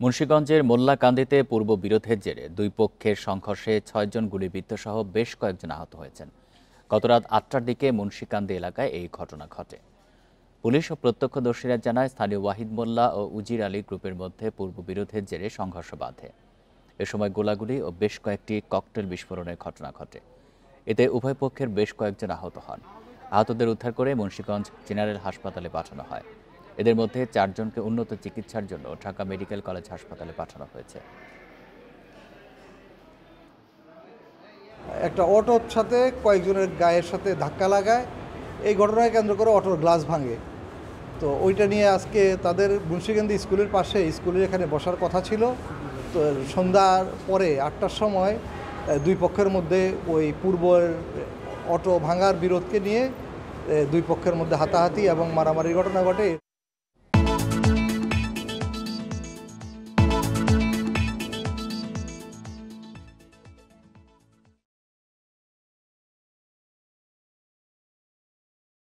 মুন্সিগঞ্জের মোল্লাকান্দিতে পূর্ব বিরোধের জেরে দুই পক্ষের সংঘর্ষে ৬ জন গুলিবিদ্ধসহ বেশ কয়েকজন আহত হয়েছেন। গত রাত ৮টার দিকে মুন্সিকান্দি এলাকায় এই ঘটনা ঘটে। পুলিশ ও প্রত্যক্ষদর্শীরা জানায়, স্থানীয় ওয়াহিদ মোল্লা ও উজির আলী গ্রুপের মধ্যে পূর্ব বিরোধের জেরে সংঘর্ষ বাধে। এ সময় গোলাগুলি ও বেশ কয়েকটি ককটেল বিস্ফোরণের ঘটনা ঘটে। এতে উভয় পক্ষের বেশ কয়েকজন আহত হন। আহতদের উদ্ধার করে মুন্সিগঞ্জ জেনারেল হাসপাতালে পাঠানো হয়। এদের মধ্যে ৪ জনকে উন্নত চিকিৎসার জন্য ঢাকা মেডিকেল কলেজ হাসপাতালে পাঠানো হয়েছে। একটা অটোর সাথে কয়েকজনের গায়ের সাথে ধাক্কা লাগায়। এই ঘটনাকে কেন্দ্র করে অটোর গ্লাস ভাঙে। তো ওইটা নিয়ে আজকে তাদের মুন্সিগঞ্জ স্কুলের পাশে স্কুলের এখানে বসার কথা ছিল। তো সন্ধ্যার পরে ৮টার সময় দুই পক্ষের মধ্যে ওই পূর্বের অটো ভাঙার বিরোধকে নিয়ে দুই পক্ষের মধ্যে হাতাহাতি এবং মারামারির ঘটনা ঘটে।